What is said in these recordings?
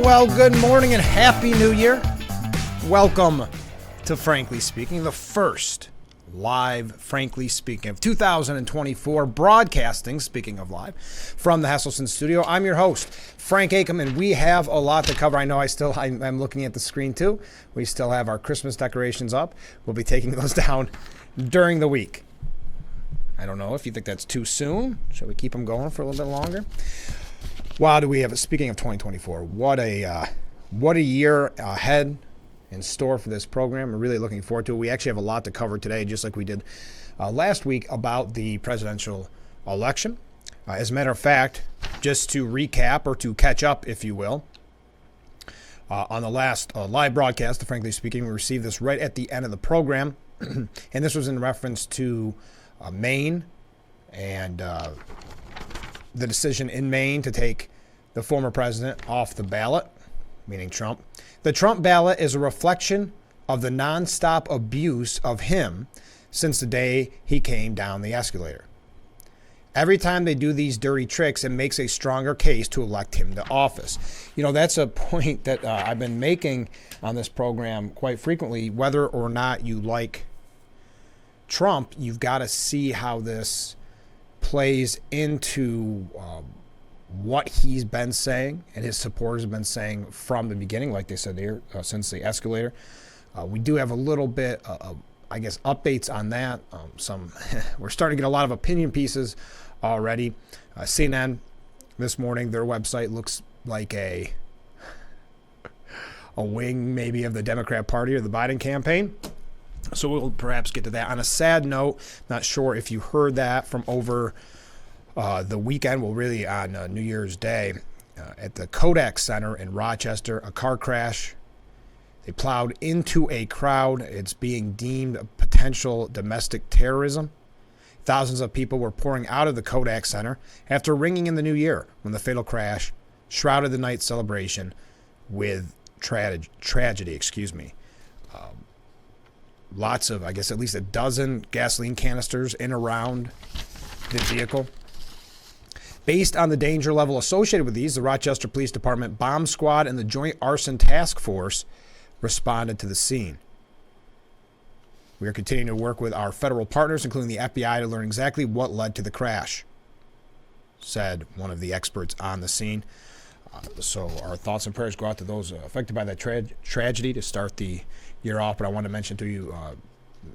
Well, good morning and happy new year. Welcome to Frankly Speaking, the first live Frankly Speaking of 2024, broadcasting, speaking of live, from the Hesselson studio. I'm your host, Frank Acom, and we have a lot to cover. I know I'm looking at the screen too. We still have our Christmas decorations up. We'll be taking those down during the week. I don't know if you think that's too soon. Shall we keep them going for a little bit longer? Wow, do we have, speaking of 2024, what a year ahead in store for this program. We're really looking forward to it. We actually have a lot to cover today, just like we did last week about the presidential election. As a matter of fact, just to recap or to catch up, if you will, on the last live broadcast, Frankly Speaking, we received this right at the end of the program, and this was in reference to Maine and the decision in Maine to take the former president off the ballot, meaning Trump. The Trump ballot is a reflection of the nonstop abuse of him since the day he came down the escalator. Every time they do these dirty tricks, it makes a stronger case to elect him to office. You know, that's a point that I've been making on this program quite frequently. Whether or not you like Trump, you've got to see how this plays into what he's been saying and his supporters have been saying from the beginning, like they said here, since the escalator. We do have a little bit of, I guess, updates on that. We're starting to get a lot of opinion pieces already. CNN this morning, their website looks like a wing maybe of the Democrat Party or the Biden campaign. So we'll perhaps get to that. On a sad note, not sure if you heard that from over the weekend, well, really on New Year's Day, at the Kodak Center in Rochester, a car crash. They plowed into a crowd. It's being deemed potential domestic terrorism. Thousands of people were pouring out of the Kodak Center after ringing in the new year when the fatal crash shrouded the night's celebration with tragedy. Lots of, I guess, at least a dozen gasoline canisters in around the vehicle. Based on the danger level associated with these, the Rochester Police Department Bomb Squad and the Joint Arson Task Force responded to the scene. We are continuing to work with our federal partners, including the FBI, to learn exactly what led to the crash, said one of the experts on the scene. So our thoughts and prayers go out to those affected by that tragedy to start the year off. But I want to mention to you,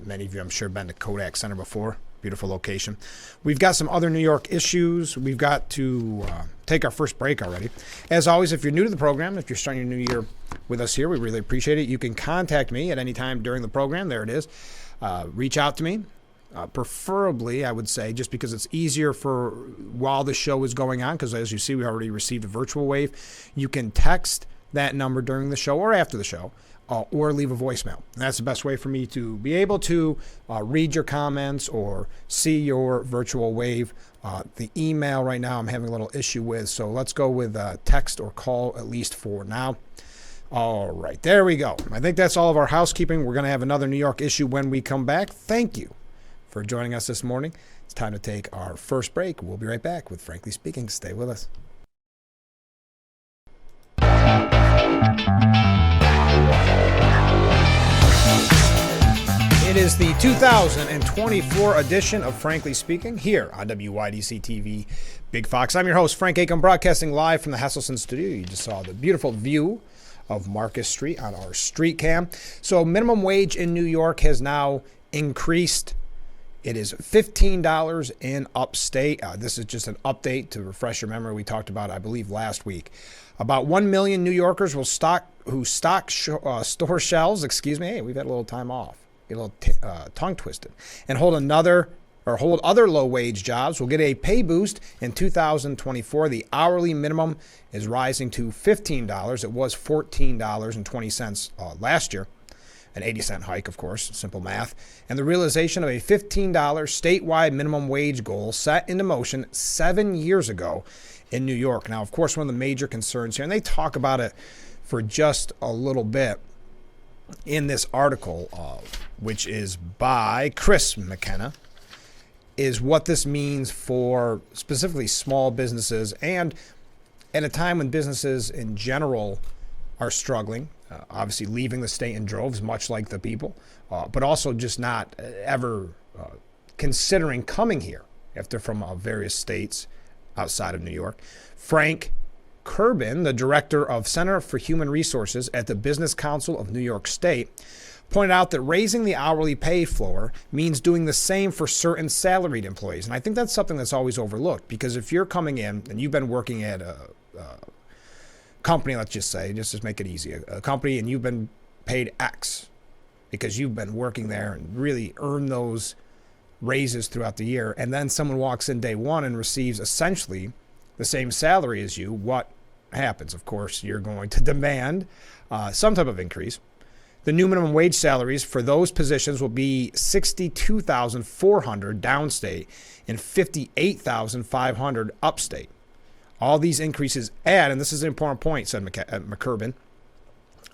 many of you, I'm sure, have been to Kodak Center before. Beautiful location. We've got some other New York issues. We've got to take our first break already. As always, if you're new to the program, if you're starting your new year with us here, we really appreciate it. You can contact me at any time during the program. There it is. Reach out to me. Preferably, I would say, just because it's easier for while the show is going on, because as you see, we already received a virtual wave. You can text that number during the show or after the show. Or leave a voicemail. And that's the best way for me to be able to read your comments or see your virtual wave. The email right now I'm having a little issue with, so let's go with text or call at least for now. All right, there we go. I think that's all of our housekeeping. We're going to have another New York issue when we come back. Thank you for joining us this morning. It's time to take our first break. We'll be right back with Frankly Speaking. Stay with us. It is the 2024 edition of Frankly Speaking here on WYDC TV Big Fox. I'm your host, Frank Acom, broadcasting live from the Hesselson studio. You just saw the beautiful view of Marcus Street on our street cam. So minimum wage in New York has now increased. It is $15 in upstate. This is just an update to refresh your memory. We talked about, I believe, last week. About 1 million New Yorkers will stock store shelves. Hey, we've had a little time off. Get a little tongue twisted. And hold other low-wage jobs will get a pay boost in 2024. The hourly minimum is rising to $15. It was $14.20 last year. An 80-cent hike, of course, simple math. And the realization of a $15 statewide minimum wage goal set into motion 7 years ago in New York. Now, of course, one of the major concerns here, and they talk about it for just a little bit in this article, which is by Chris McKenna, is what this means for specifically small businesses and at a time when businesses in general are struggling, obviously leaving the state in droves, much like the people, but also just not ever considering coming here if they're from various states outside of New York. Frank Kerbin, the director of Center for Human Resources at the Business Council of New York State, pointed out that raising the hourly pay floor means doing the same for certain salaried employees. And I think that's something that's always overlooked, because if you're coming in and you've been working at a company, let's just say, just to make it easy, a company, and you've been paid X because you've been working there and really earned those raises throughout the year, and then someone walks in day one and receives essentially the same salary as you, what happens? Of course, you're going to demand some type of increase. The new minimum wage salaries for those positions will be $62,400 downstate and $58,500 upstate. All these increases add, and this is an important point, said McKerbin,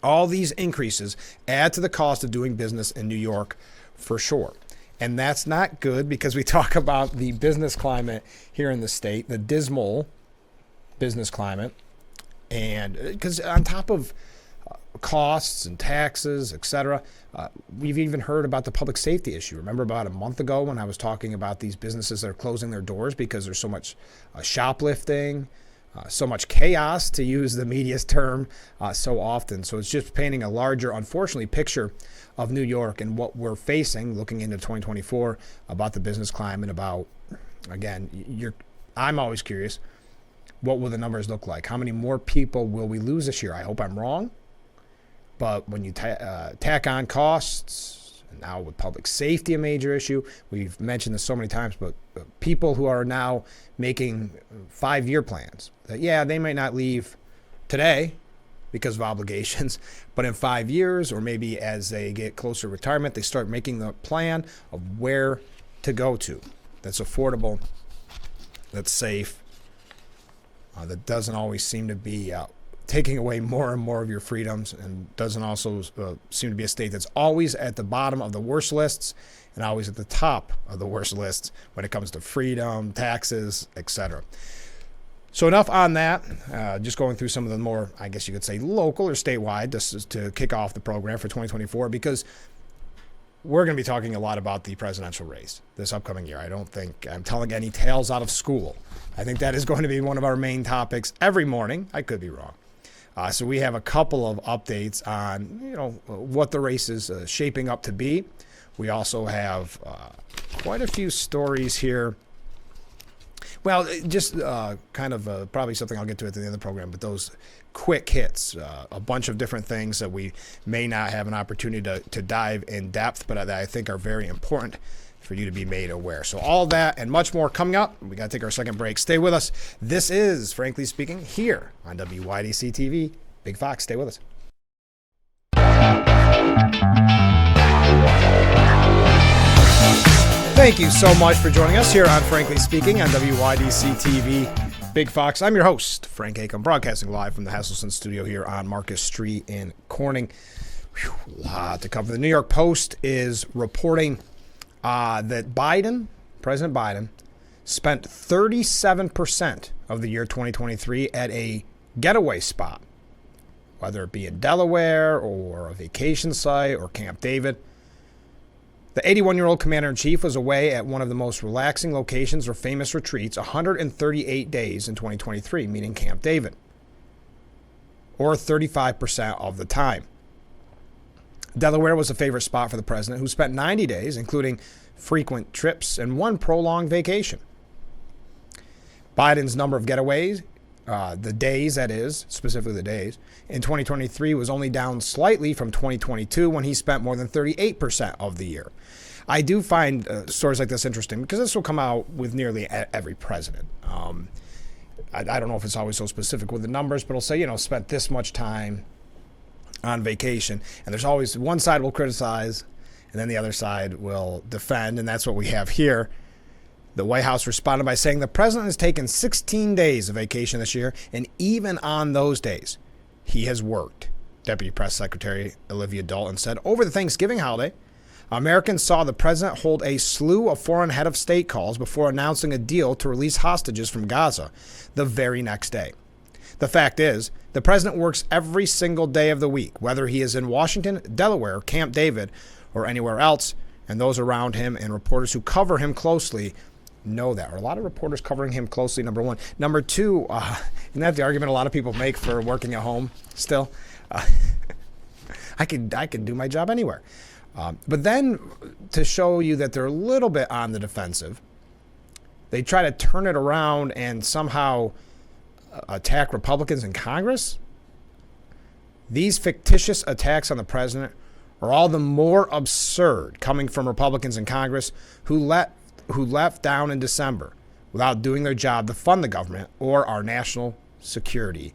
all these increases add to the cost of doing business in New York for sure. And that's not good, because we talk about the business climate here in the state, the dismal business climate. And because on top of costs and taxes, etc., we've even heard about the public safety issue. Remember about a month ago when I was talking about these businesses that are closing their doors because there's so much shoplifting, so much chaos, to use the media's term, so often. So it's just painting a larger, unfortunately, picture of New York and what we're facing looking into 2024 about the business climate, about, again, I'm always curious, what will the numbers look like? How many more people will we lose this year? I hope I'm wrong. But when you tack on costs, and now with public safety a major issue, we've mentioned this so many times, but people who are now making 5-year plans, that, yeah, they might not leave today because of obligations, but in 5 years, or maybe as they get closer to retirement, they start making the plan of where to go to that's affordable, that's safe, that doesn't always seem to be taking away more and more of your freedoms, and doesn't also seem to be a state that's always at the bottom of the worst lists and always at the top of the worst lists when it comes to freedom, taxes, etc. So enough on that. Just going through some of the more, I guess you could say, local or statewide, just to kick off the program for 2024, because we're going to be talking a lot about the presidential race this upcoming year. I don't think I'm telling any tales out of school. I think that is going to be one of our main topics every morning. I could be wrong. So we have a couple of updates on, what the race is shaping up to be. We also have quite a few stories here. Well, just probably something I'll get to at the end of the program, but those quick hits, a bunch of different things that we may not have an opportunity to dive in depth, but that I think are very important for you to be made aware. So all that and much more coming up. We got to take our second break. Stay with us. This is Frankly Speaking here on WYDC TV. Big Fox, stay with us. Thank you so much for joining us here on Frankly Speaking on WYDC TV. Big Fox. I'm your host, Frank Acom, broadcasting live from the Hasselson studio here on Marcus Street in Corning. Whew, a lot to cover. The New York Post is reporting that President Biden, spent 37% of the year 2023 at a getaway spot, whether it be in Delaware or a vacation site or Camp David. The 81-year-old commander-in-chief was away at one of the most relaxing locations or famous retreats 138 days in 2023, meaning Camp David, or 35% of the time. Delaware was a favorite spot for the president, who spent 90 days, including frequent trips and one prolonged vacation. Biden's number of getaways, the days, that is, specifically the days, in 2023 was only down slightly from 2022, when he spent more than 38% of the year. I do find stories like this interesting, because this will come out with nearly every president. I don't know if it's always so specific with the numbers, but it'll say, spent this much time on vacation, and there's always one side will criticize and then the other side will defend, and that's what we have here. The White House responded by saying the president has taken 16 days of vacation this year, and even on those days, he has worked. Deputy Press Secretary Olivia Dalton said over the Thanksgiving holiday, Americans saw the president hold a slew of foreign head of state calls before announcing a deal to release hostages from Gaza the very next day. The fact is, the president works every single day of the week, whether he is in Washington, Delaware, Camp David, or anywhere else, and those around him and reporters who cover him closely know that. Or a lot of reporters covering him closely, number one. Number two, isn't that the argument a lot of people make for working at home still? I can do my job anywhere. But then to show you that they're a little bit on the defensive, they try to turn it around and somehow attack Republicans in Congress. These fictitious attacks on the president are all the more absurd coming from Republicans in Congress who left down in December without doing their job to fund the government or our national security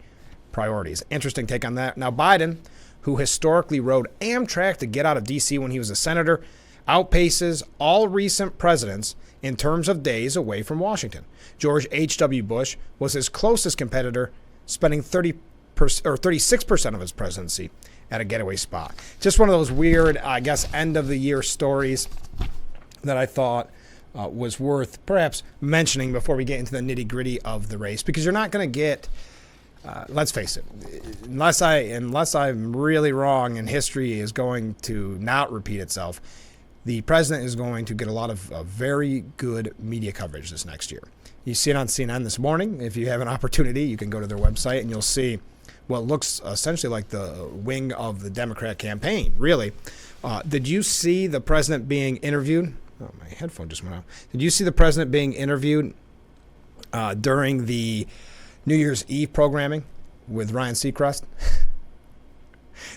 priorities. Interesting take on that. Now, Biden, who historically rode Amtrak to get out of D.C. when he was a senator, outpaces all recent presidents in terms of days away from Washington. George H.W. Bush was his closest competitor, spending 36% of his presidency at a getaway spot. Just one of those weird, I guess, end-of-the-year stories that I thought was worth perhaps mentioning before we get into the nitty-gritty of the race, because you're not going to get, let's face it, unless I'm really wrong and history is going to not repeat itself, the president is going to get a lot of very good media coverage this next year. You see it on CNN this morning. If you have an opportunity, you can go to their website and you'll see what looks essentially like the wing of the Democrat campaign, really. Did you see the president being interviewed? Oh, my headphone just went out. Did you see the president being interviewed during the New Year's Eve programming with Ryan Seacrest?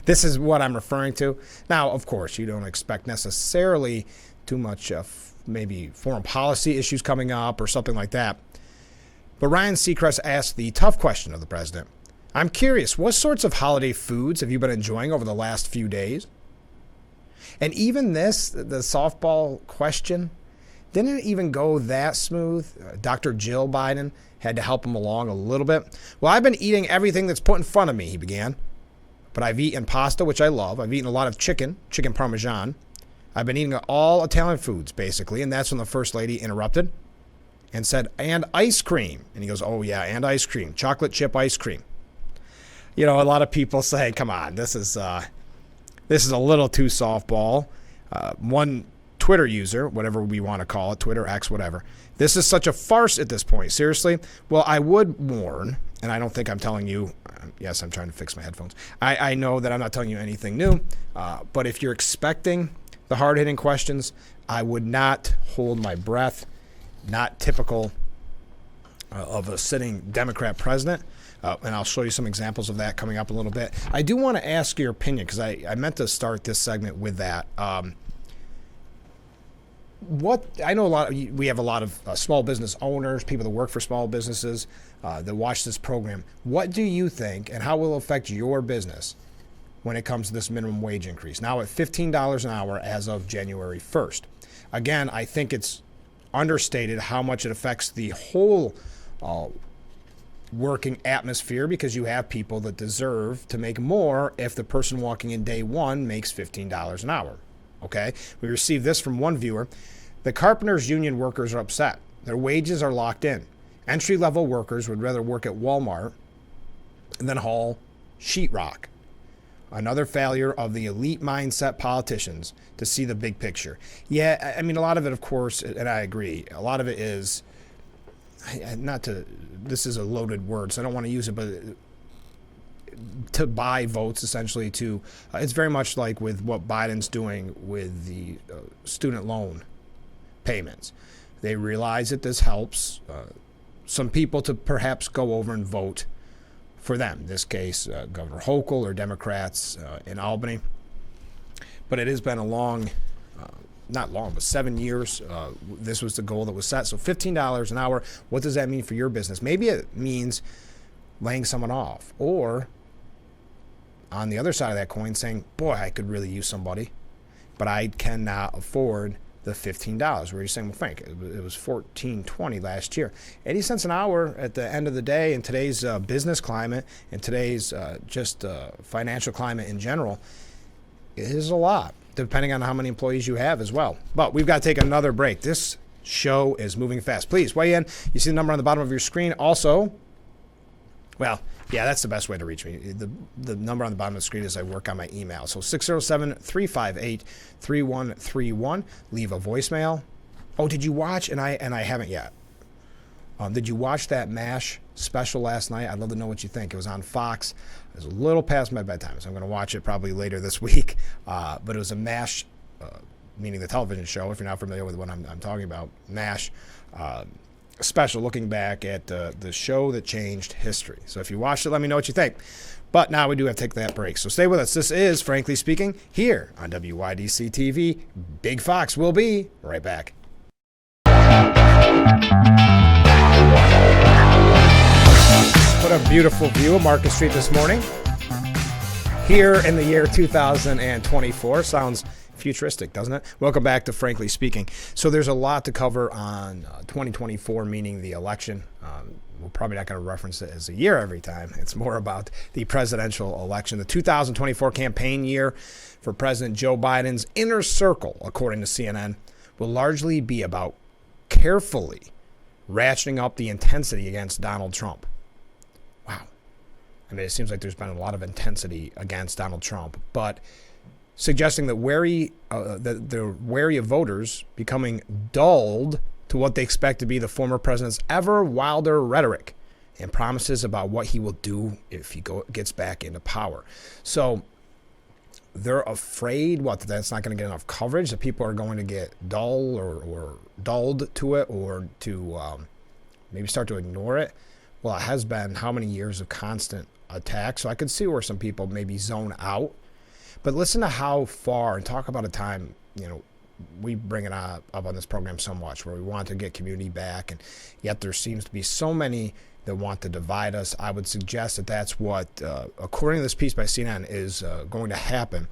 This is what I'm referring to. Now, of course, you don't expect necessarily too much maybe foreign policy issues coming up or something like that. But Ryan Seacrest asked the tough question of the president. I'm curious, what sorts of holiday foods have you been enjoying over the last few days? And even this, the softball question, didn't even go that smooth. Dr. Jill Biden had to help him along a little bit. Well, I've been eating everything that's put in front of me, he began. But I've eaten pasta, which I love. I've eaten a lot of chicken parmesan. I've been eating all Italian foods, basically. And that's when the First Lady interrupted and said, and ice cream. And he goes, oh, yeah, and ice cream, chocolate chip ice cream. You know, a lot of people say, come on, this is a little too softball. One Twitter user, whatever we want to call it, Twitter, X, whatever. This is such a farce at this point. Seriously? Well, I would warn, and I don't think I'm telling you, yes, I'm trying to fix my headphones. I know that I'm not telling you anything new, but if you're expecting the hard-hitting questions, I would not hold my breath. Not typical of a sitting Democrat president. And I'll show you some examples of that coming up a little bit. I do want to ask your opinion, because I meant to start this segment with that. I know we have a lot of small business owners, people that work for small businesses that watch this program. What do you think, and how will it affect your business when it comes to this minimum wage increase? Now at $15 an hour as of January 1st. Again, I think it's understated how much it affects the whole working atmosphere, because you have people that deserve to make more if the person walking in day one makes $15 an hour. Okay? We received this from one viewer. The carpenters union workers are upset. Their wages are locked in. Entry-level workers would rather work at Walmart than haul sheetrock. Another failure of the elite mindset politicians to see the big picture. Yeah, I mean, a lot of it, of course, and I agree, a lot of it is, this is a loaded word, so I don't want to use it, but to buy votes, essentially, it's very much like with what Biden's doing with the student loan payments. They realize that this helps some people to perhaps go over and vote for them. In this case, Governor Hochul or Democrats in Albany. But it has been a long, not long, but 7 years. This was the goal that was set. So $15 an hour, what does that mean for your business? Maybe it means laying someone off. Or on the other side of that coin, saying, boy, I could really use somebody, but I cannot afford the $15. Where you're saying, well, Frank, it was $14.20 last year. 80 cents an hour at the end of the day in today's business climate, in today's financial climate in general, is a lot, depending on how many employees you have as well. But we've got to take another break. This show is moving fast. Please weigh in. You see the number on the bottom of your screen. Also, well, Yeah, that's the best way to reach me. The number on the bottom of the screen is I work on my email. So 607-358-3131. Leave a voicemail. Oh, did you watch? And I haven't yet. Did you watch that MASH special last night? I'd love to know what you think. It was on Fox. It was a little past my bedtime, so I'm going to watch it probably later this week. But it was a MASH, meaning the television show, if you're not familiar with what I'm talking about. MASH special looking back at the show that changed history. So if you watched it, let me know what you think. But now we do have to take that break. So stay with us. This is Frankly Speaking here on WYDC TV. Big Fox will be right back. What a beautiful view of Market Street this morning. Here in the year 2024. Sounds futuristic, doesn't it? Welcome back to Frankly Speaking. So there's a lot to cover on 2024, meaning the election. We're probably not going to reference it as a year every time. It's more about the presidential election. The 2024 campaign year for President Joe Biden's inner circle, according to CNN, will largely be about carefully ratcheting up the intensity against Donald Trump. Wow. I mean, it seems like there's been a lot of intensity against Donald Trump, but suggesting that they're wary of voters becoming dulled to what they expect to be the former president's ever wilder rhetoric and promises about what he will do if he gets back into power. So they're afraid that that's not going to get enough coverage, that people are going to get dull or dulled to it, or to maybe start to ignore it. Well, it has been how many years of constant attack, so I could see where some people maybe zone out. But listen to how far, and talk about a time, we bring it up on this program so much, where we want to get community back, and yet there seems to be so many that want to divide us. I would suggest that that's what, according to this piece by CNN, is going to happen.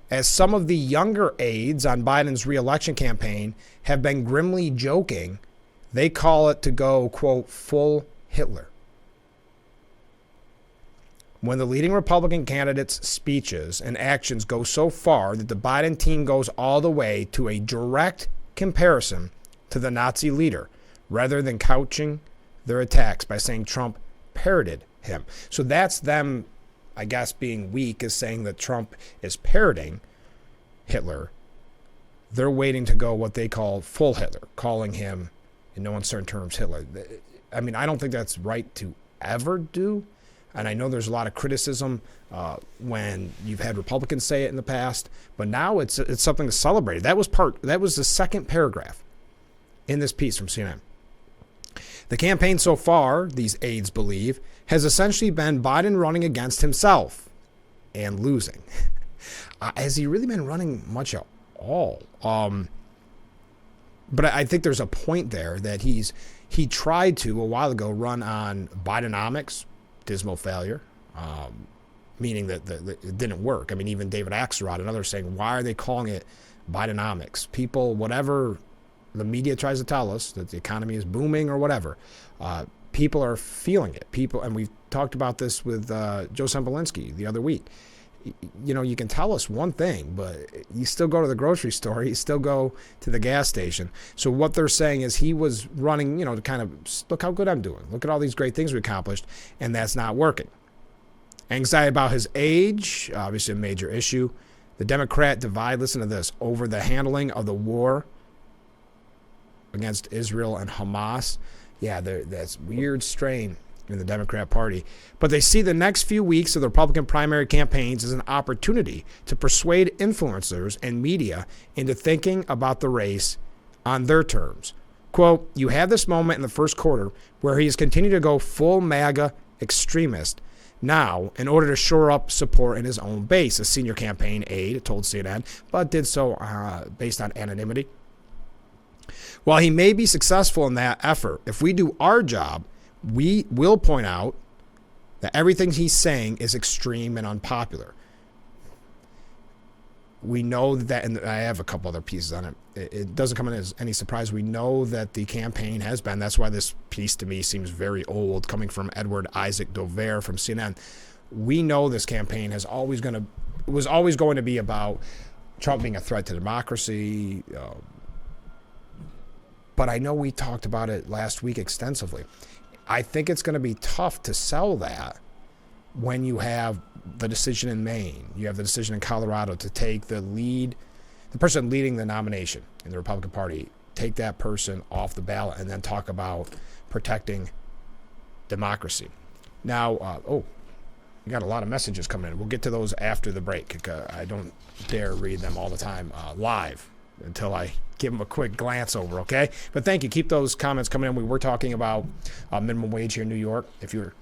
As some of the younger aides on Biden's re-election campaign have been grimly joking, they call it to go, quote, full Hitler. When the leading Republican candidates' speeches and actions go so far that the Biden team goes all the way to a direct comparison to the Nazi leader, rather than couching their attacks by saying Trump parroted him. So that's them, I guess, being weak, is saying that Trump is parroting Hitler. They're waiting to go what they call full Hitler, calling him, in no uncertain terms, Hitler. I mean, I don't think that's right to ever do. And I know there's a lot of criticism when you've had Republicans say it in the past, but now it's something to celebrate. That was the second paragraph in this piece from CNN. The campaign so far, these aides believe, has essentially been Biden running against himself and losing. Has he really been running much at all? But I think there's a point there that he tried to, a while ago, run on Bidenomics, dismal failure, meaning that it didn't work. I mean, even David Axelrod and others saying, why are they calling it Bidenomics? People, whatever the media tries to tell us, that the economy is booming or whatever, people are feeling it. And we've talked about this with Joe Sempolinsky the other week. You can tell us one thing, but you still go to the grocery store, you still go to the gas station. So what they're saying is he was running, to kind of, look how good I'm doing. Look at all these great things we accomplished, and that's not working. Anxiety about his age, obviously a major issue. The Democrat divide, listen to this, over the handling of the war against Israel and Hamas. Yeah, that's weird strain in the Democrat Party. But they see the next few weeks of the Republican primary campaigns as an opportunity to persuade influencers and media into thinking about the race on their terms. Quote, you have this moment in the first quarter where he has continued to go full MAGA extremist now in order to shore up support in his own base, a senior campaign aide told CNN, but did so based on anonymity. While he may be successful in that effort, if we do our job, we will point out that everything he's saying is extreme and unpopular. We know that, and I have a couple other pieces on it. It doesn't come in as any surprise. We know that the campaign has been, that's why this piece to me seems very old, coming from Edward Isaac Dover from CNN. We know this campaign was always going to be about Trump being a threat to democracy. But I know we talked about it last week extensively. I think it's going to be tough to sell that when you have the decision in Maine, you have the decision in Colorado to take the person leading the nomination in the Republican Party, take that person off the ballot and then talk about protecting democracy. Now, we got a lot of messages coming in. We'll get to those after the break. I don't dare read them all the time live until I give them a quick glance over, okay? But thank you. Keep those comments coming in. We were talking about minimum wage here in New York. If you're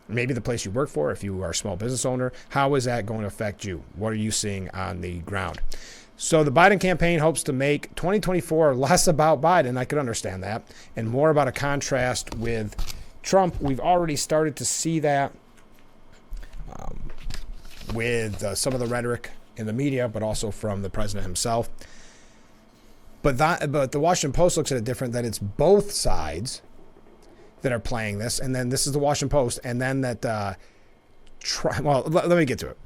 maybe the place you work for, if you are a small business owner, how is that going to affect you? What are you seeing on the ground? So the Biden campaign hopes to make 2024 less about Biden. I could understand that. And more about a contrast with Trump. We've already started to see that with some of the rhetoric in the media, but also from the president himself. But the Washington Post looks at it different, that it's both sides that are playing this. And then this is the Washington Post. And then that, let me get to it.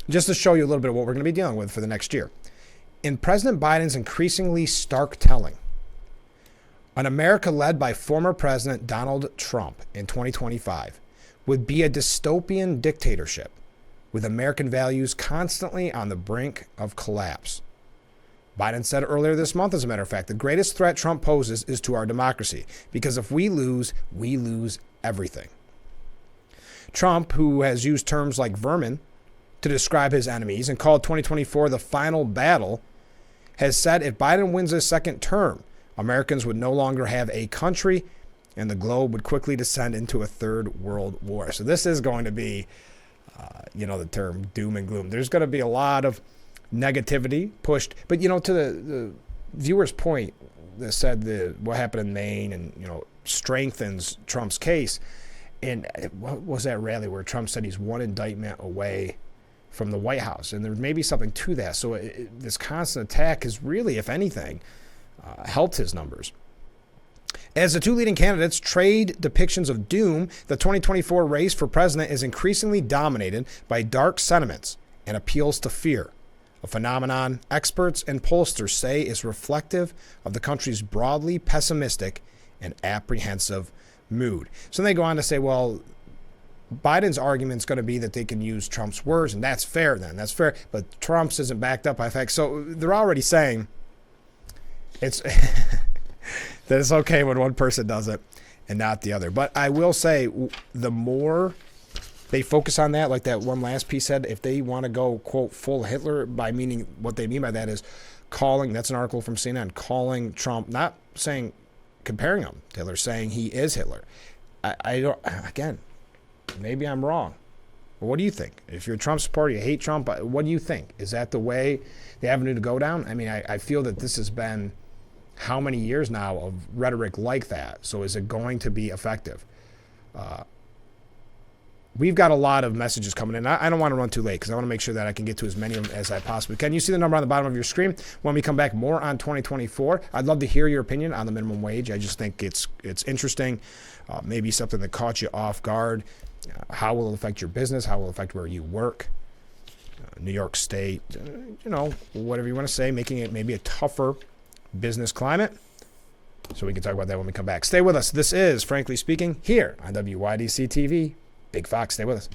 Just to show you a little bit of what we're going to be dealing with for the next year. In President Biden's increasingly stark telling, an America led by former President Donald Trump in 2025 would be a dystopian dictatorship with American values constantly on the brink of collapse. Biden said earlier this month, as a matter of fact, the greatest threat Trump poses is to our democracy, because if we lose everything. Trump, who has used terms like vermin to describe his enemies and called 2024 the final battle, has said if Biden wins his second term, Americans would no longer have a country and the globe would quickly descend into a third world war. So this is going to be, the term doom and gloom. There's going to be a lot of negativity pushed. But, to the viewer's point that said what happened in Maine and, strengthens Trump's case. And what was that rally where Trump said he's one indictment away from the White House? And there may be something to that. So this constant attack has really, if anything, helped his numbers. As the two leading candidates trade depictions of doom, the 2024 race for president is increasingly dominated by dark sentiments and appeals to fear, a phenomenon experts and pollsters say is reflective of the country's broadly pessimistic and apprehensive mood. So they go on to say, well, Biden's argument is going to be that they can use Trump's words, and that's fair then. That's fair. But Trump's isn't backed up by facts. So they're already saying it's that it's okay when one person does it and not the other. But I will say, the more they focus on that, like that one last piece said, if they want to go, quote, full Hitler, by meaning what they mean by that is calling, that's an article from CNN, calling Trump, not saying, comparing him to Hitler, saying he is Hitler. I don't, again, maybe I'm wrong. But what do you think? If you're a Trump supporter, you hate Trump, what do you think? Is that the way, the avenue to go down? I mean, I feel that this has been how many years now of rhetoric like that? So is it going to be effective? We've got a lot of messages coming in. I don't want to run too late because I want to make sure that I can get to as many of them as I possibly can. You see the number on the bottom of your screen. When we come back, more on 2024. I'd love to hear your opinion on the minimum wage. I just think it's interesting. Maybe something that caught you off guard. How will it affect your business? How will it affect where you work? New York State, whatever you want to say, making it maybe a tougher business climate. So we can talk about that when we come back. Stay with us. This is Frankly Speaking here on WYDC TV. Big Fox, stay with us.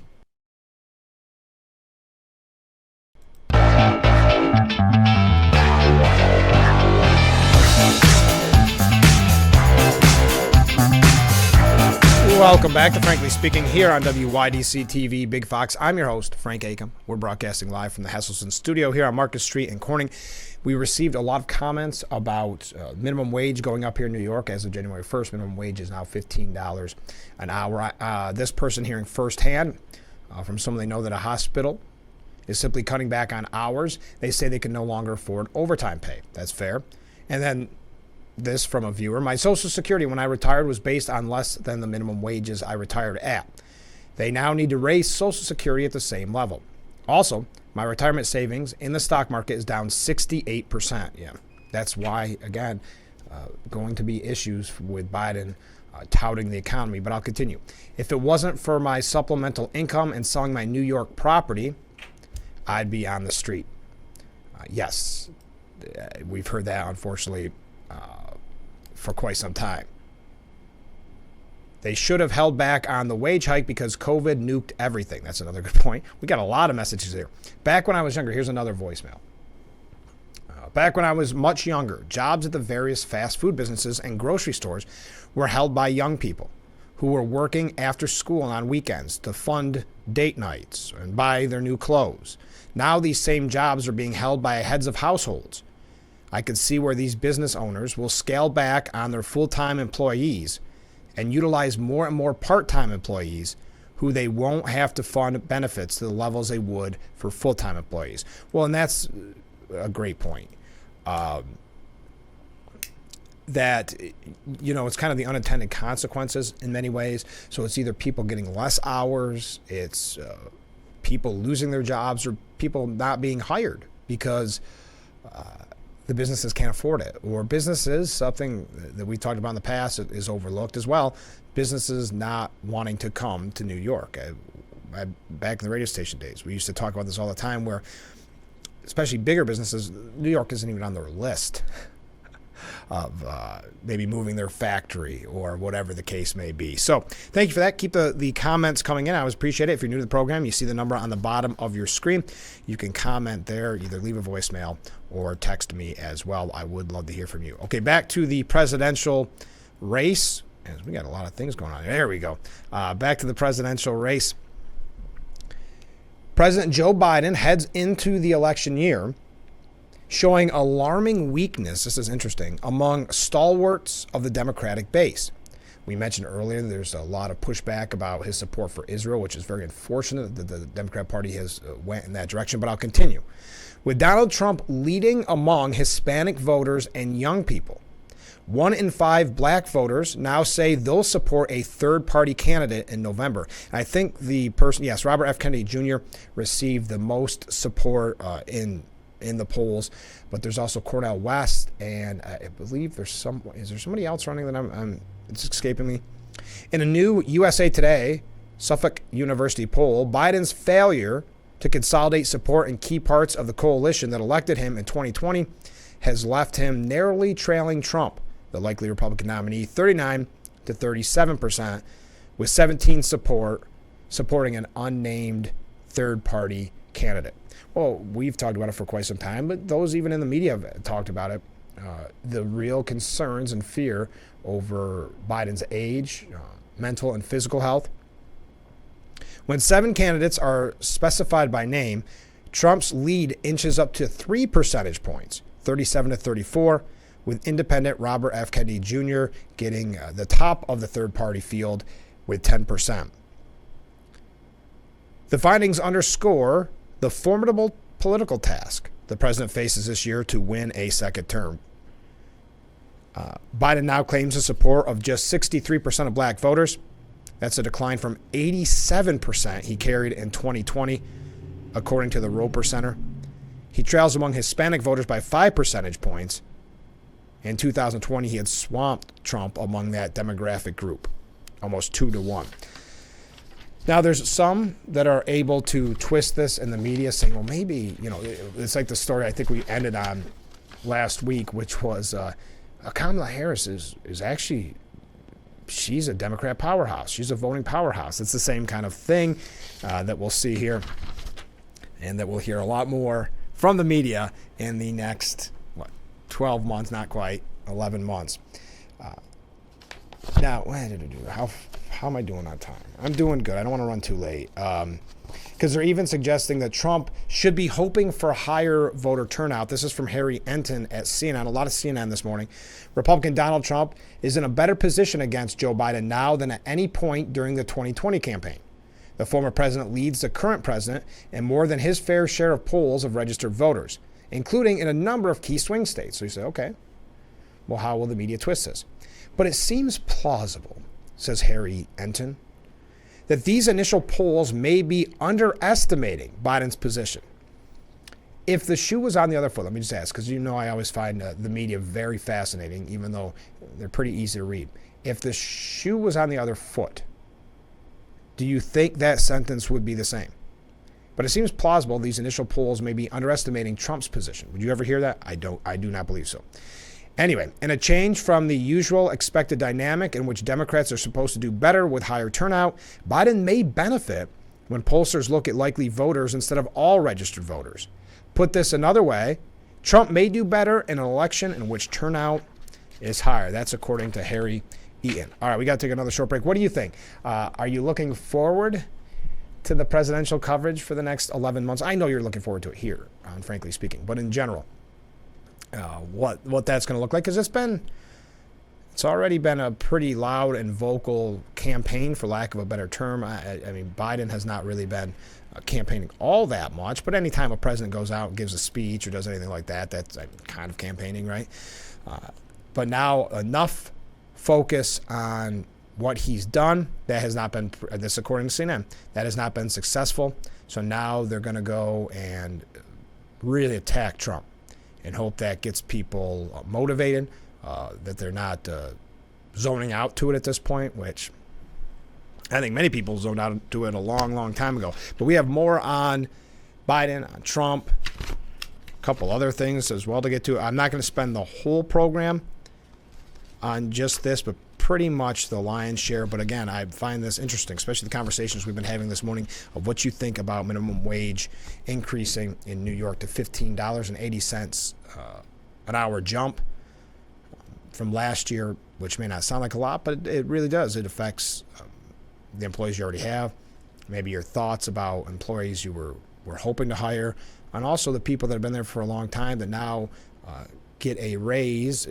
Welcome back to Frankly Speaking here on WYDC TV, Big Fox. I'm your host, Frank Acom. We're broadcasting live from the Hesselson studio here on Market Street in Corning. We received a lot of comments about minimum wage going up here in New York as of January 1st. Minimum wage is now $15 an hour. This person hearing firsthand from someone they know that a hospital is simply cutting back on hours. They say they can no longer afford overtime pay. That's fair. And then this from a viewer. My Social Security when I retired was based on less than the minimum wages I retired at. They now need to raise Social Security at the same level. Also, my retirement savings in the stock market is down 68%. Yeah, that's why, again, going to be issues with Biden touting the economy. But I'll continue. If it wasn't for my supplemental income and selling my New York property, I'd be on the street. Yes, we've heard that, unfortunately, for quite some time. They should have held back on the wage hike because COVID nuked everything. That's another good point. We got a lot of messages here. Back when I was younger, here's another voicemail. Back when I was much younger, jobs at the various fast food businesses and grocery stores were held by young people who were working after school and on weekends to fund date nights and buy their new clothes. Now these same jobs are being held by heads of households. I could see where these business owners will scale back on their full-time employees and utilize more and more part-time employees who they won't have to fund benefits to the levels they would for full-time employees. Well, and that's a great point. That, it's kind of the unintended consequences in many ways. So it's either people getting less hours, it's people losing their jobs, or people not being hired because the businesses can't afford it. Or businesses, something that we talked about in the past is overlooked as well, businesses not wanting to come to New York. Back in the radio station days, we used to talk about this all the time where, especially bigger businesses, New York isn't even on their list of maybe moving their factory or whatever the case may be. So thank you for that. Keep the comments coming in. I always appreciate it. If you're new to the program, you see the number on the bottom of your screen. You can comment there, either leave a voicemail or text me as well. I would love to hear from you. Okay, back to the presidential race. We got a lot of things going on. There we go. Back to the presidential race. President Joe Biden heads into the election year showing alarming weakness, this is interesting, among stalwarts of the Democratic base. We mentioned earlier there's a lot of pushback about his support for Israel, which is very unfortunate that the Democrat Party has went in that direction, but I'll continue. With Donald Trump leading among Hispanic voters and young people, 1 in 5 black voters now say they'll support a third-party candidate in November. And I think the person, yes, Robert F. Kennedy Jr. received the most support in the polls, but there's also Cornel West, and I believe is there somebody else running that it's escaping me. In a new USA Today Suffolk University poll, Biden's failure to consolidate support in key parts of the coalition that elected him in 2020 has left him narrowly trailing Trump, the likely Republican nominee, 39 to 37%, with 17 supporting an unnamed third-party candidate. Well, we've talked about it for quite some time, but those even in the media have talked about it. The real concerns and fear over Biden's age, mental and physical health. When 7 candidates are specified by name, Trump's lead inches up to 3 percentage points, 37 to 34, with independent Robert F. Kennedy Jr. getting the top of the third-party field with 10%. The findings underscore the formidable political task the president faces this year to win a second term. Biden now claims the support of just 63% of black voters. That's a decline from 87% he carried in 2020, according to the Roper Center. He trails among Hispanic voters by 5 percentage points. In 2020, he had swamped Trump among that demographic group, almost 2-1. Now, there's some that are able to twist this in the media, saying, well, maybe, it's like the story I think we ended on last week, which was Kamala Harris is actually, she's a Democrat powerhouse. She's a voting powerhouse. It's the same kind of thing that we'll see here, and that we'll hear a lot more from the media in the next, 12 months, not quite, 11 months. Now, how am I doing on time? I'm doing good. I don't want to run too late. Because they're even suggesting that Trump should be hoping for higher voter turnout. This is from Harry Enton at CNN, a lot of CNN this morning. Republican Donald Trump is in a better position against Joe Biden now than at any point during the 2020 campaign. The former president leads the current president in more than his fair share of polls of registered voters, including in a number of key swing states. So you say, okay, well, how will the media twist this? But it seems plausible, says Harry Enton, that these initial polls may be underestimating Biden's position. If the shoe was on the other foot, let me just ask, because I always find the media very fascinating, even though they're pretty easy to read. If the shoe was on the other foot, do you think that sentence would be the same? But it seems plausible these initial polls may be underestimating Trump's position. Would you ever hear that? I do not believe so. Anyway, in a change from the usual expected dynamic in which Democrats are supposed to do better with higher turnout, Biden may benefit when pollsters look at likely voters instead of all registered voters. Put this another way, Trump may do better in an election in which turnout is higher. That's according to Harry Eaton. All right, we got to take another short break. What do you think? Are you looking forward to the presidential coverage for the next 11 months? I know you're looking forward to it here, frankly speaking, but in general, what that's going to look like, because it's already been a pretty loud and vocal campaign, for lack of a better term. I mean, Biden has not really been campaigning all that much, but anytime a president goes out and gives a speech or does anything like that, that's kind of campaigning, right? But now enough focus on what he's done. That has not been, this according to CNN, that has not been successful. So now they're going to go and really attack Trump and hope that gets people motivated, that they're not zoning out to it at this point, which I think many people zoned out to it a long, long time ago. But we have more on Biden, on Trump, a couple other things as well to get to. I'm not going to spend the whole program on just this, but pretty much the lion's share. But again, I find this interesting, especially the conversations we've been having this morning of what you think about minimum wage increasing in New York to $15.80 an hour jump from last year, which may not sound like a lot, but it really does. It affects the employees you already have, maybe your thoughts about employees you were hoping to hire, and also the people that have been there for a long time that now get a raise,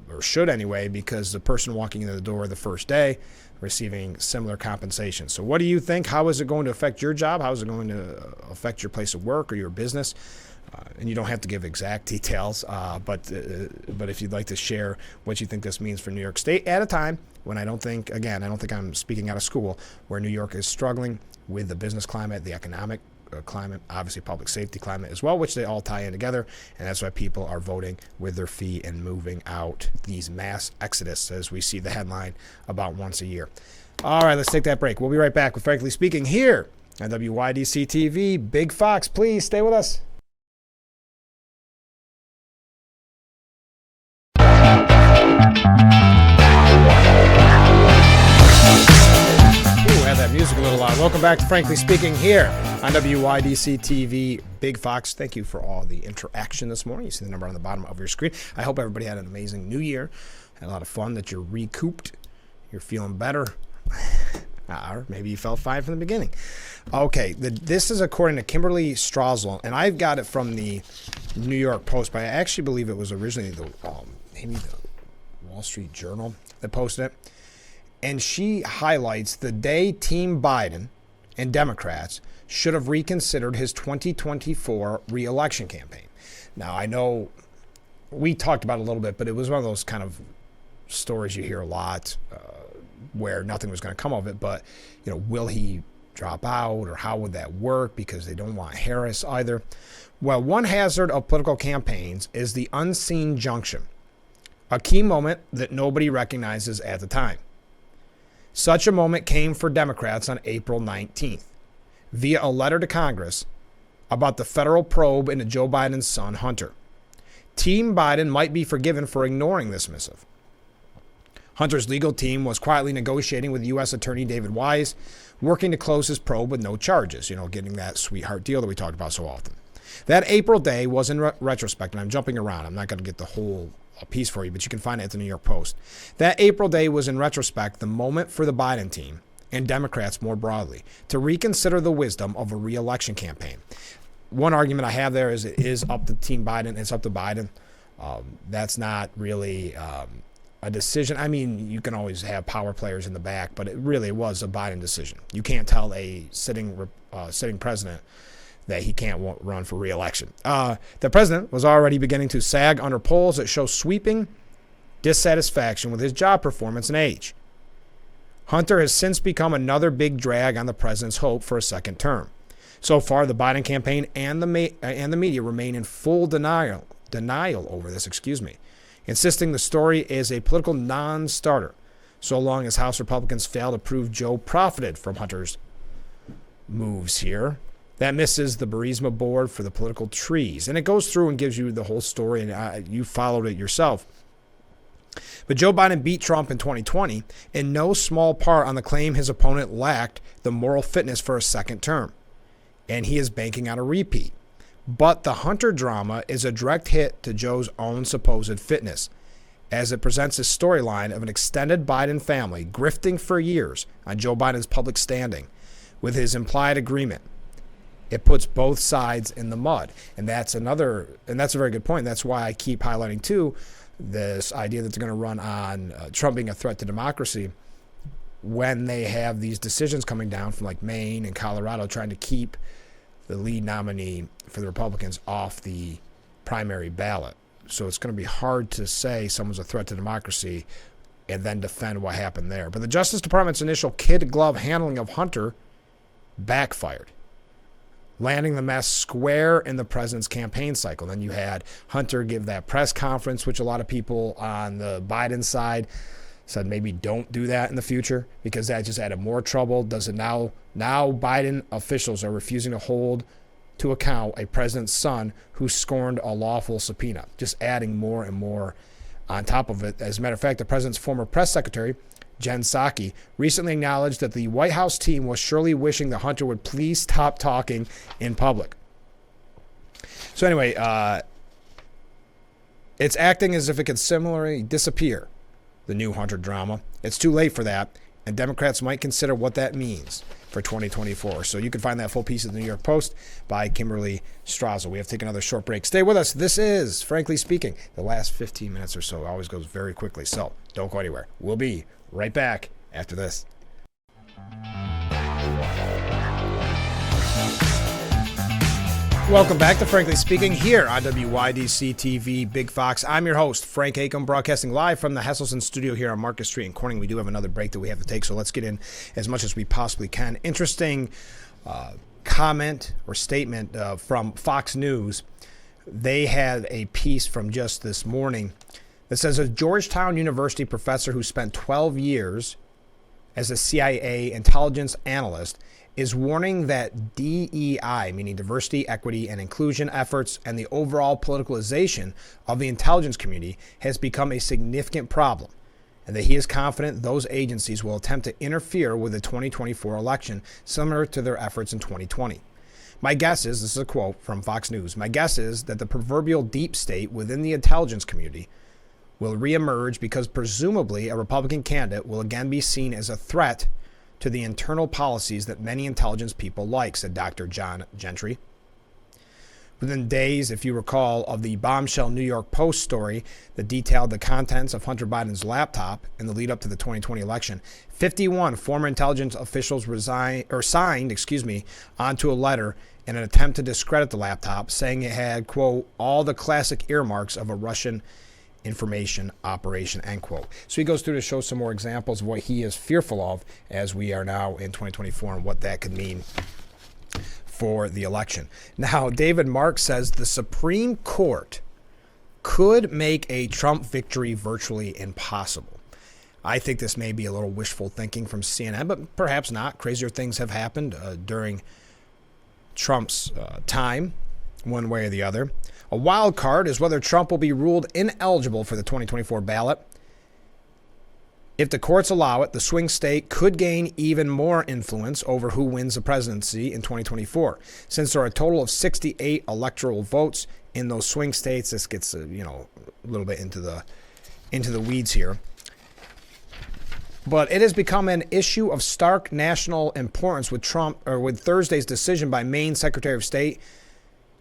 or should anyway, because the person walking in the door the first day receiving similar compensation. So what do you think? How is it going to affect your job? How is it going to affect your place of work or your business? And you don't have to give exact details, but if you'd like to share what you think this means for New York State at a time when I don't think I'm speaking out of school, where New York is struggling with the business climate, the economic climate, obviously public safety climate as well, which they all tie in together, and that's why people are voting with their feet and moving out, these mass exodus, as we see the headline about once a year. All right, let's take that break. We'll be right back with Frankly Speaking here on WYDC TV. Big Fox, please stay with us. Have that music a little loud. Welcome back to Frankly Speaking here on WYDC TV. Big Fox, thank you for all the interaction this morning. You see the number on the bottom of your screen. I hope everybody had an amazing new year. Had a lot of fun, that you're recouped. You're feeling better. Or maybe you felt fine from the beginning. Okay, this is according to Kimberly Strassel, and I've got it from the New York Post, but I actually believe it was originally maybe the Wall Street Journal that posted it. And she highlights the day Team Biden and Democrats should have reconsidered his 2024 re-election campaign. Now, I know we talked about it a little bit, but it was one of those kind of stories you hear a lot where nothing was going to come of it. But, will he drop out, or how would that work? Because they don't want Harris either. Well, one hazard of political campaigns is the unseen junction, a key moment that nobody recognizes at the time. Such a moment came for Democrats on April 19th via a letter to Congress about the federal probe into Joe Biden's son, Hunter. Team Biden might be forgiven for ignoring this missive. Hunter's legal team was quietly negotiating with U.S. Attorney David Weiss, working to close his probe with no charges, getting that sweetheart deal that we talked about so often. That April day was, in retrospect, and I'm jumping around, I'm not going to get the whole piece for you, but you can find it at the New York Post. That April day was, in retrospect, the moment for the Biden team and Democrats more broadly to reconsider the wisdom of a re-election campaign. One argument I have there is it is up to Team Biden. It's up to Biden. That's not really a decision. I mean, you can always have power players in the back, but it really was a Biden decision. You can't tell a sitting president that he can't run for re-election. The president was already beginning to sag under polls that show sweeping dissatisfaction with his job performance and age. Hunter has since become another big drag on the president's hope for a second term. So far, the Biden campaign and the media remain in full denial over this, insisting the story is a political non-starter, so long as House Republicans fail to prove Joe profited from Hunter's moves here. That misses the Burisma board for the political trees. And it goes through and gives you the whole story, and you followed it yourself. But Joe Biden beat Trump in 2020 in no small part on the claim his opponent lacked the moral fitness for a second term. And he is banking on a repeat. But the Hunter drama is a direct hit to Joe's own supposed fitness, as it presents a storyline of an extended Biden family grifting for years on Joe Biden's public standing with his implied agreement. It puts both sides in the mud. And that's a very good point. That's why I keep highlighting, too, this idea that they're going to run on Trump being a threat to democracy when they have these decisions coming down from like Maine and Colorado trying to keep the lead nominee for the Republicans off the primary ballot. So it's going to be hard to say someone's a threat to democracy and then defend what happened there. But the Justice Department's initial kid glove handling of Hunter backfired, landing the mess square in the president's campaign cycle. Then you had Hunter give that press conference, which a lot of people on the Biden side said maybe don't do that in the future because that just added more trouble. Does it now? Now Biden officials are refusing to hold to account a president's son who scorned a lawful subpoena, just adding more and more on top of it. As a matter of fact, the president's former press secretary, Jen Psaki, recently acknowledged that the White House team was surely wishing that Hunter would please stop talking in public. So anyway, it's acting as if it could similarly disappear, the new Hunter drama. It's too late for that, and Democrats might consider what that means for 2024. So you can find that full piece in the New York Post by Kimberly Strazel. We have to take another short break. Stay with us. This is Frankly Speaking. The last 15 minutes or so always goes very quickly, so don't go anywhere. We'll be right back after this. Welcome back to Frankly Speaking here on WYDC TV Big Fox. I'm your host, Frank Acom, broadcasting live from the Hesselson studio here on Market Street in Corning. We do have another break that we have to take, so let's get in as much as we possibly can. Interesting comment or statement from Fox News. They had a piece from just this morning that says a Georgetown University professor who spent 12 years as a CIA intelligence analyst is warning that DEI, meaning diversity, equity, and inclusion efforts, and the overall politicalization of the intelligence community has become a significant problem, and that he is confident those agencies will attempt to interfere with the 2024 election, similar to their efforts in 2020. My guess is, this is a quote from Fox News, my guess is that the proverbial deep state within the intelligence community will reemerge because presumably a Republican candidate will again be seen as a threat to the internal policies that many intelligence people like, said Dr. John Gentry. Within days, if you recall, of the bombshell New York Post story that detailed the contents of Hunter Biden's laptop in the lead up to the 2020 election, 51 former intelligence officials signed onto a letter in an attempt to discredit the laptop, saying it had, quote, all the classic earmarks of a Russian information operation, end quote. So he goes through to show some more examples of what he is fearful of as we are now in 2024 and what that could mean for the election. Now, David Mark says the Supreme Court could make a Trump victory virtually impossible. I think this may be a little wishful thinking from CNN, but perhaps not. Crazier things have happened during Trump's time, one way or the other. A wild card is whether Trump will be ruled ineligible for the 2024 ballot. If the courts allow it, the swing state could gain even more influence over who wins the presidency in 2024. Since there are a total of 68 electoral votes in those swing states, this gets a little bit into the weeds here. But it has become an issue of stark national importance with Thursday's decision by Maine Secretary of State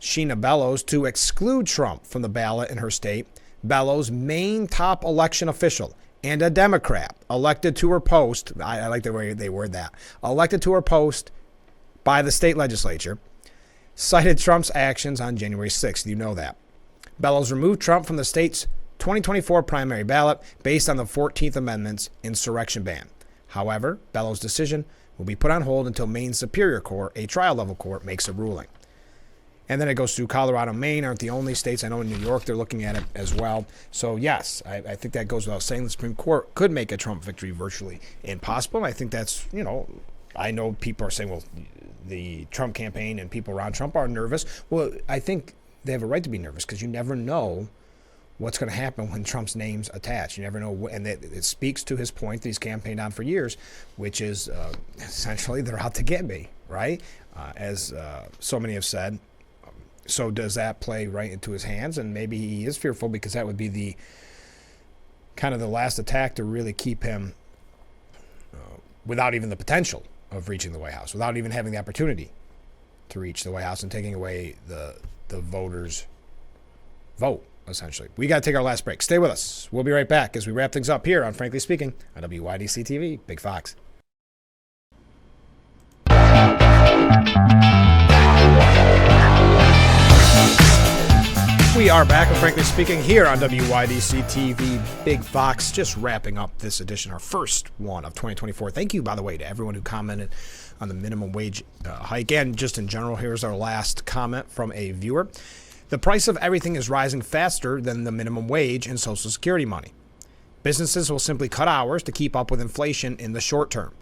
Sheena Bellows to exclude Trump from the ballot in her state. Bellows, Maine top election official and a Democrat, elected to her post, I like the way they word that, elected to her post by the state legislature, cited Trump's actions on January 6th. You know that. Bellows removed Trump from the state's 2024 primary ballot based on the 14th Amendment's insurrection ban. However, Bellows' decision will be put on hold until Maine's Superior Court, a trial-level court, makes a ruling. And then it goes through Colorado and Maine aren't the only states. I know in New York they're looking at it as well. So, yes, I think that goes without saying. The Supreme Court could make a Trump victory virtually impossible. And I think that's, I know people are saying, well, the Trump campaign and people around Trump are nervous. Well, I think they have a right to be nervous because you never know what's going to happen when Trump's name's attached. You never know. And it speaks to his point that he's campaigned on for years, which is essentially they're out to get me, right? As so many have said. So does that play right into his hands? And maybe he is fearful because that would be the kind of the last attack to really keep him without even the potential of reaching the White House, without even having the opportunity to reach the White House and taking away the voters' vote, essentially. We got to take our last break. Stay with us. We'll be right back as we wrap things up here on Frankly Speaking on WYDC TV. Big Fox. We are back, and Frankly Speaking, here on WYDC TV. Big Fox, just wrapping up this edition, our first one of 2024. Thank you, by the way, to everyone who commented on the minimum wage hike. And just in general, here's our last comment from a viewer. The price of everything is rising faster than the minimum wage and Social Security money. Businesses will simply cut hours to keep up with inflation in the short term.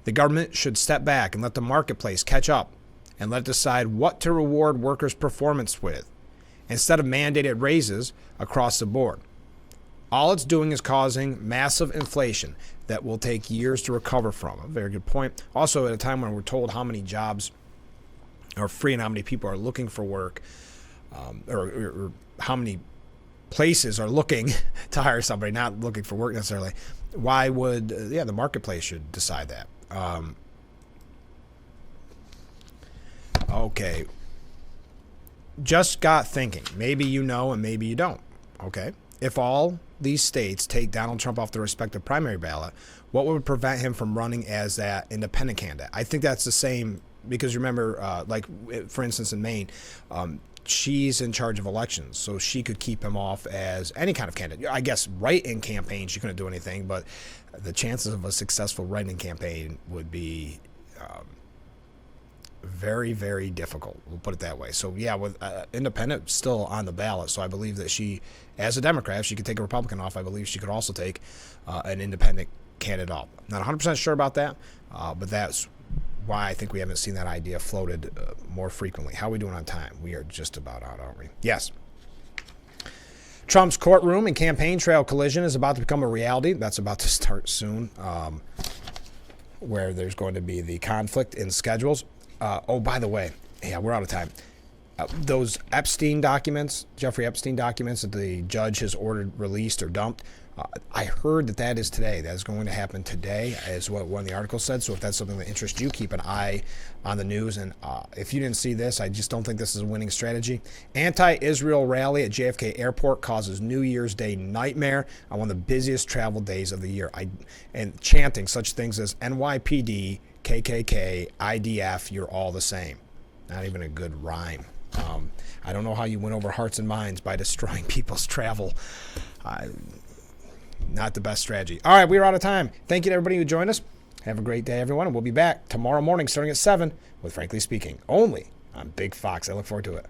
The government should step back and let the marketplace catch up and let it decide what to reward workers' performance with, instead of mandated raises across the board. All it's doing is causing massive inflation that will take years to recover from. A very good point. Also, at a time when we're told how many jobs are free and how many people are looking for work, or how many places are looking to hire somebody, not looking for work necessarily, why would, the marketplace should decide that. Okay. Just got thinking. Maybe you know and maybe you don't. Okay. If all these states take Donald Trump off the respective primary ballot, what would prevent him from running as that independent candidate? I think that's the same because remember, like for instance in Maine, she's in charge of elections, so she could keep him off as any kind of candidate. I guess write-in campaign she couldn't do anything, but the chances of a successful write-in campaign would be very, very difficult. We'll put it that way. So yeah, with independent still on the ballot, so I believe that she, as a Democrat, if she could take a Republican off, I believe she could also take an independent candidate off. Not 100% sure about that, but that's why I think we haven't seen that idea floated more frequently. How are we doing on time? We are just about out, aren't we? Yes. Trump's courtroom and campaign trail collision is about to become a reality. That's about to start soon, where there's going to be the conflict in schedules. By the way, yeah, we're out of time. Those Epstein documents, Jeffrey Epstein documents that the judge has ordered released or dumped, I heard that is today. That is going to happen today, is what one of the articles said. So if that's something that interests you, keep an eye on the news. And if you didn't see this, I just don't think this is a winning strategy. Anti-Israel rally at JFK Airport causes New Year's Day nightmare on one of the busiest travel days of the year. And chanting such things as NYPD, KKK, IDF, you're all the same. Not even a good rhyme. I don't know how you win over hearts and minds by destroying people's travel. Not the best strategy. All right, we are out of time. Thank you to everybody who joined us. Have a great day, everyone. And we'll be back tomorrow morning starting at 7 with Frankly Speaking, only on Big Fox. I look forward to it.